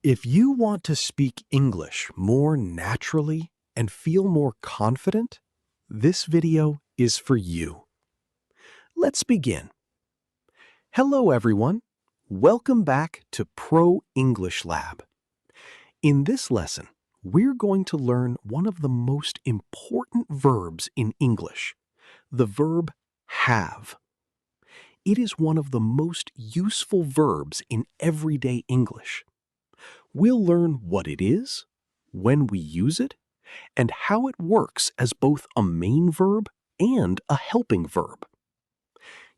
If you want to speak English more naturally and feel more confident, this video is for you. Let's begin. Hello everyone. Welcome back to Pro English Lab. In this lesson, we're going to learn one of the most important verbs in English, the verb have. It is one of the most useful verbs in everyday English. We'll learn what it is, when we use it, and how it works as both a main verb and a helping verb.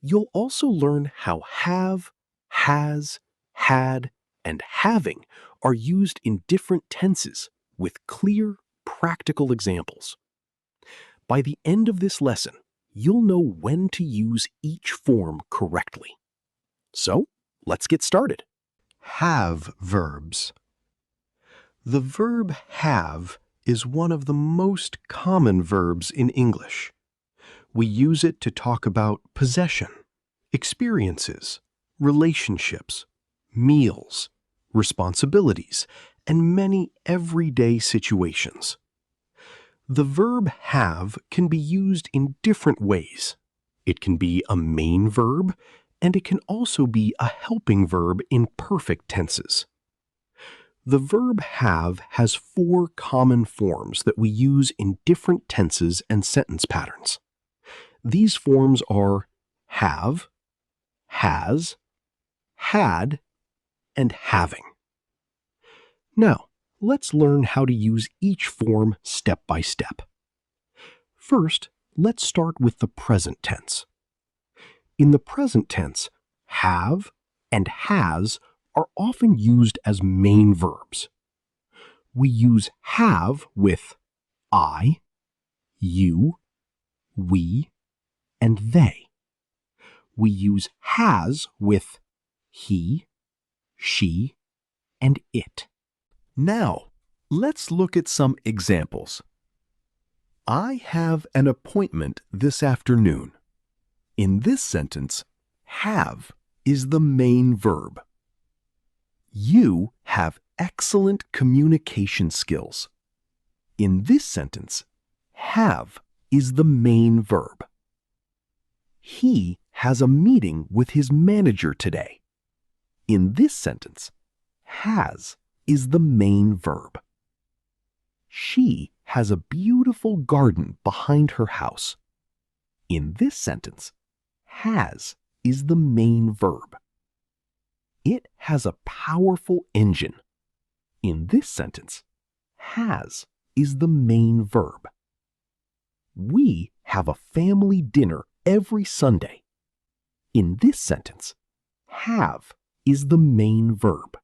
You'll also learn how have, has, had, and having are used in different tenses with clear, practical examples. By the end of this lesson, you'll know when to use each form correctly. So, let's get started. Have verbs. The verb have is one of the most common verbs in English. We use it to talk about possession, experiences, relationships, meals, responsibilities, and many everyday situations. The verb have can be used in different ways. It can be a main verb, and it can also be a helping verb in perfect tenses. The verb have has four common forms that we use in different tenses and sentence patterns. These forms are have, has, had, and having. Now, let's learn how to use each form step by step. First, let's start with the present tense. In the present tense, have and has are often used as main verbs. We use have with I, you, we, and they. We use has with he, she, and it. Now, let's look at some examples. I have an appointment this afternoon. In this sentence, have is the main verb. You have excellent communication skills. In this sentence, have is the main verb. He has a meeting with his manager today. In this sentence, has is the main verb. She has a beautiful garden behind her house. In this sentence, has is the main verb. It has a powerful engine. In this sentence, has is the main verb. We have a family dinner every Sunday. In this sentence, have is the main verb.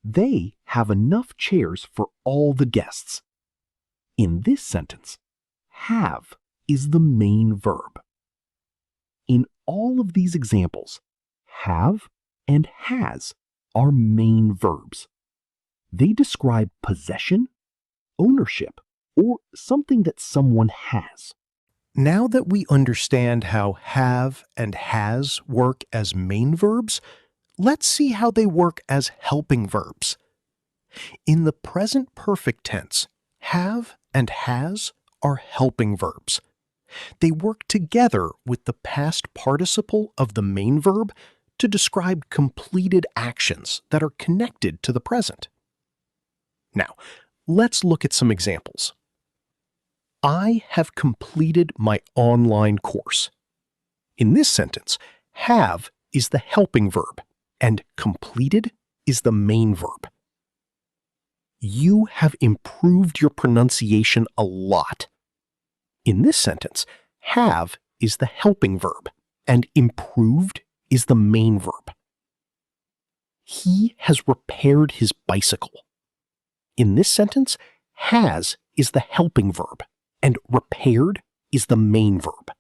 They have enough chairs for all the guests. In this sentence, have is the main verb. In all of these examples, have and has are main verbs. They describe possession, ownership, or something that someone has. Now that we understand how have and has work as main verbs, let's see how they work as helping verbs. In the present perfect tense, have and has are helping verbs. They work together with the past participle of the main verb to describe completed actions that are connected to the present. Now, let's look at some examples. I have completed my online course. In this sentence, have is the helping verb, and completed is the main verb. You have improved your pronunciation a lot. In this sentence, have is the helping verb, and improved is the main verb. He has repaired his bicycle. In this sentence, has is the helping verb, and repaired is the main verb.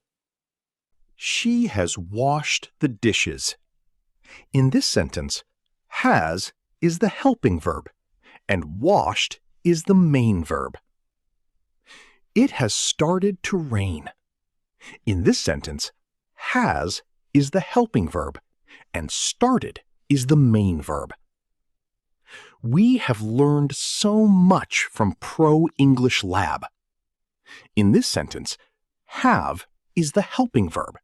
She has washed the dishes. In this sentence, has is the helping verb, and washed is the main verb. It has started to rain. In this sentence, has is the helping verb, and started is the main verb. We have learned so much from Pro English Lab. In this sentence, have is the helping verb,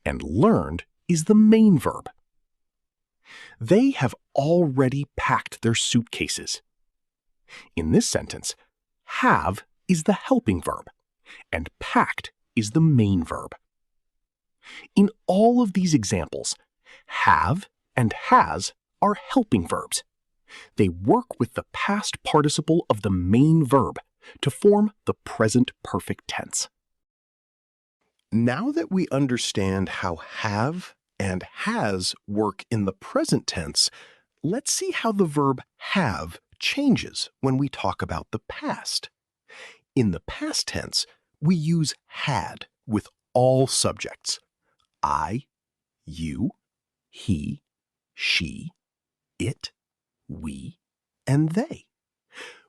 and learned is the main verb. They have already packed their suitcases. In this sentence, have is the helping verb, and packed is the main verb. In all of these examples, have and has are helping verbs. They work with the past participle of the main verb to form the present perfect tense. Now that we understand how have and has work in the present tense, let's see how the verb have changes when we talk about the past. In the past tense, we use had with all subjects: I, you, he, she, it, we, and they.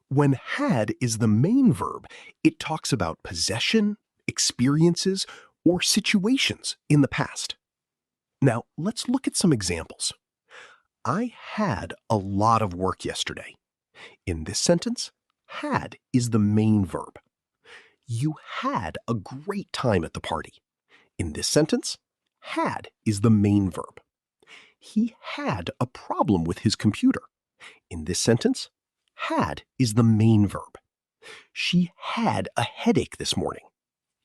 When had is the main verb, it talks about possession, experiences, or situations in the past. Now, let's look at some examples. I had a lot of work yesterday. In this sentence, had is the main verb. You had a great time at the party. In this sentence, had is the main verb. He had a problem with his computer. In this sentence, had is the main verb. She had a headache this morning.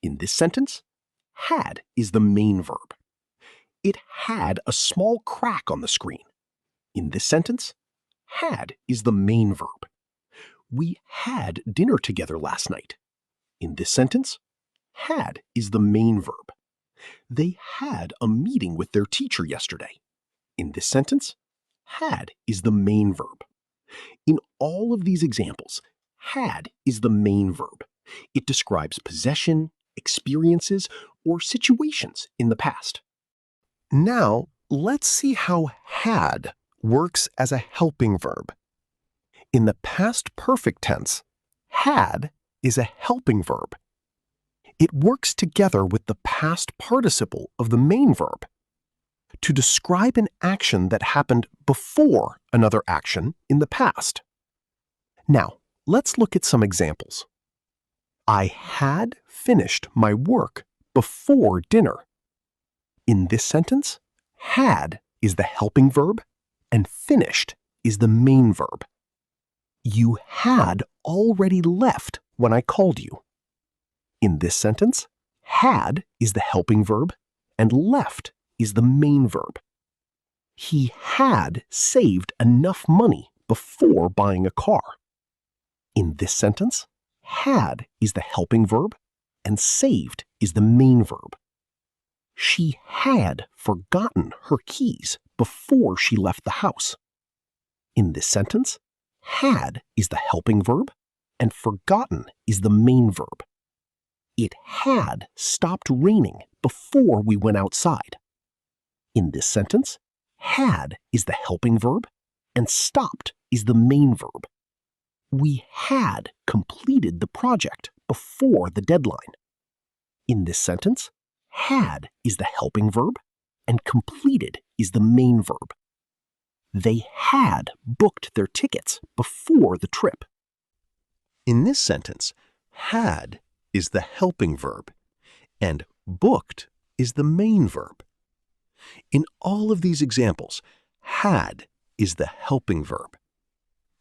In this sentence, had is the main verb. It had a small crack on the screen. In this sentence, had is the main verb. We had dinner together last night. In this sentence, had is the main verb. They had a meeting with their teacher yesterday. In this sentence, had is the main verb. In all of these examples, had is the main verb. It describes possession, experiences, or situations in the past. Now, let's see how had works as a helping verb. In the past perfect tense, had is a helping verb. It works together with the past participle of the main verb to describe an action that happened before another action in the past. Now, let's look at some examples. I had finished my work before dinner. In this sentence, had is the helping verb and finished is the main verb. You had already left when I called you. In this sentence, had is the helping verb and left is the main verb. He had saved enough money before buying a car. In this sentence, had is the helping verb and saved is the main verb. She had forgotten her keys before she left the house. In this sentence, had is the helping verb and forgotten is the main verb. It had stopped raining before we went outside. In this sentence, had is the helping verb and stopped is the main verb. We had completed the project before the deadline. In this sentence, had is the helping verb and completed is the main verb. They had booked their tickets before the trip. In this sentence, had is the helping verb and booked is the main verb. In all of these examples, had is the helping verb.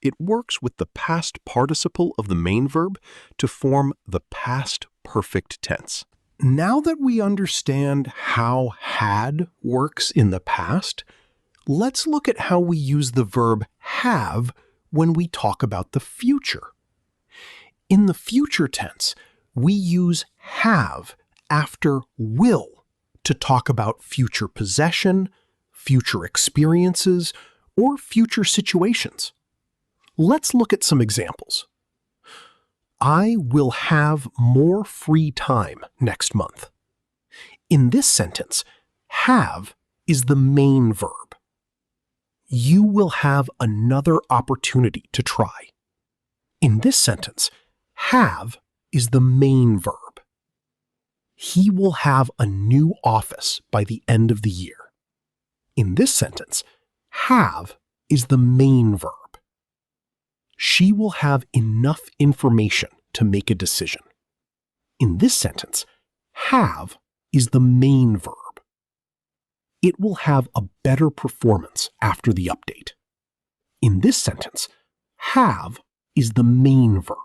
It works with the past participle of the main verb to form the past perfect tense. Now that we understand how had works in the past, let's look at how we use the verb have when we talk about the future. In the future tense, we use have after will to talk about future possession, future experiences, or future situations. Let's look at some examples. I will have more free time next month. In this sentence, have is the main verb. You will have another opportunity to try. In this sentence, have is the main verb. He will have a new office by the end of the year. In this sentence, have is the main verb. She will have enough information to make a decision. In this sentence, have is the main verb. It will have a better performance after the update. In this sentence, have is the main verb.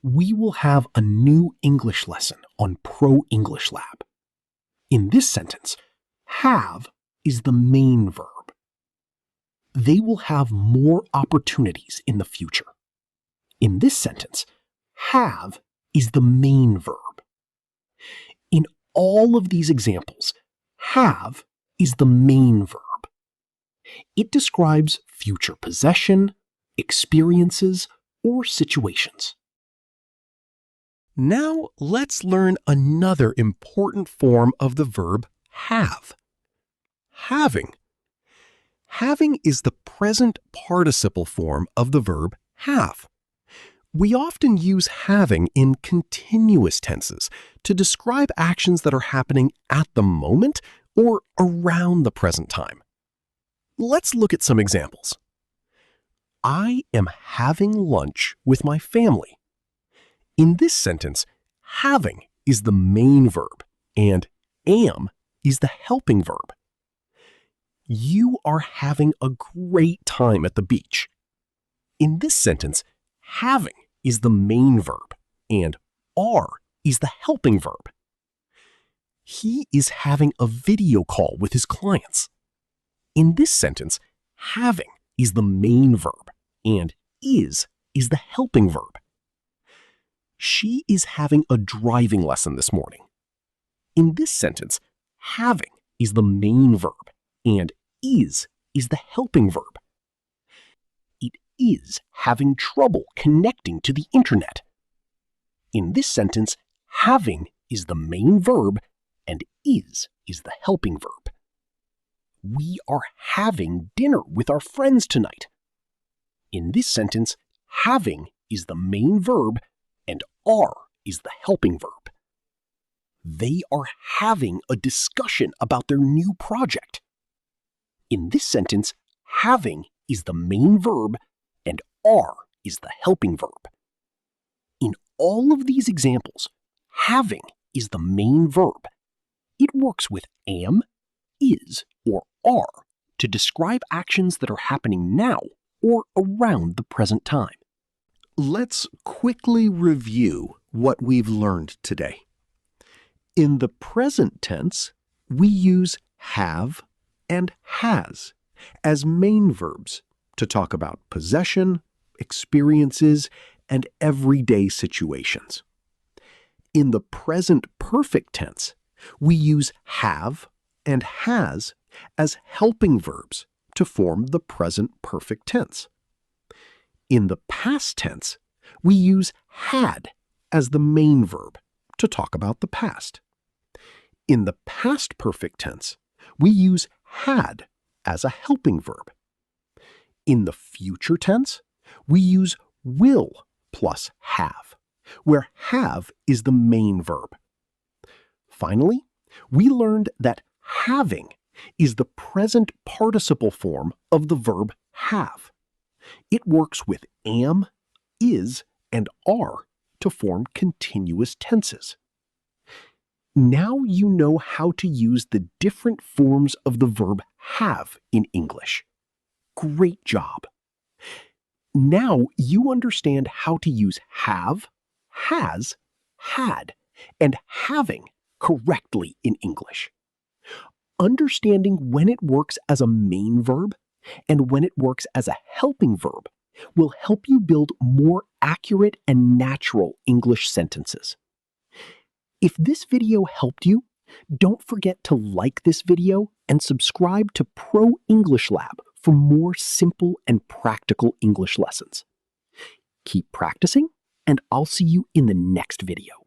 We will have a new English lesson on Pro English Lab. In this sentence, have is the main verb. They will have more opportunities in the future. In this sentence, have is the main verb. In all of these examples, have is the main verb. It describes future possession, experiences, or situations. Now let's learn another important form of the verb have. Having. Having is the present participle form of the verb have. We often use having in continuous tenses to describe actions that are happening at the moment or around the present time. Let's look at some examples. I am having lunch with my family. In this sentence, having is the main verb and am is the helping verb. You are having a great time at the beach. In this sentence, having is the main verb and are is the helping verb. He is having a video call with his clients. In this sentence, having is the main verb and is the helping verb. She is having a driving lesson this morning. In this sentence, having is the main verb and is the helping verb. It is having trouble connecting to the internet. In this sentence, having is the main verb and is the helping verb. We are having dinner with our friends tonight. In this sentence, having is the main verb and are is the helping verb. They are having a discussion about their new project. In this sentence, having is the main verb and are is the helping verb. In all of these examples, having is the main verb. It works with am, is, or are to describe actions that are happening now or around the present time. Let's quickly review what we've learned today. In the present tense, we use have and has as main verbs to talk about possession, experiences, and everyday situations. In the present perfect tense, we use have and has as helping verbs to form the present perfect tense. In the past tense, we use had as the main verb to talk about the past. In the past perfect tense, we use had as a helping verb. In the future tense, we use will plus have, where have is the main verb. Finally, we learned that having is the present participle form of the verb have. It works with am, is, and are to form continuous tenses. Now you know how to use the different forms of the verb have in English. Great job! Now you understand how to use have, has, had, and having correctly in English. Understanding when it works as a main verb and when it works as a helping verb will help you build more accurate and natural English sentences. If this video helped you, don't forget to like this video and subscribe to Pro English Lab for more simple and practical English lessons. Keep practicing, and I'll see you in the next video.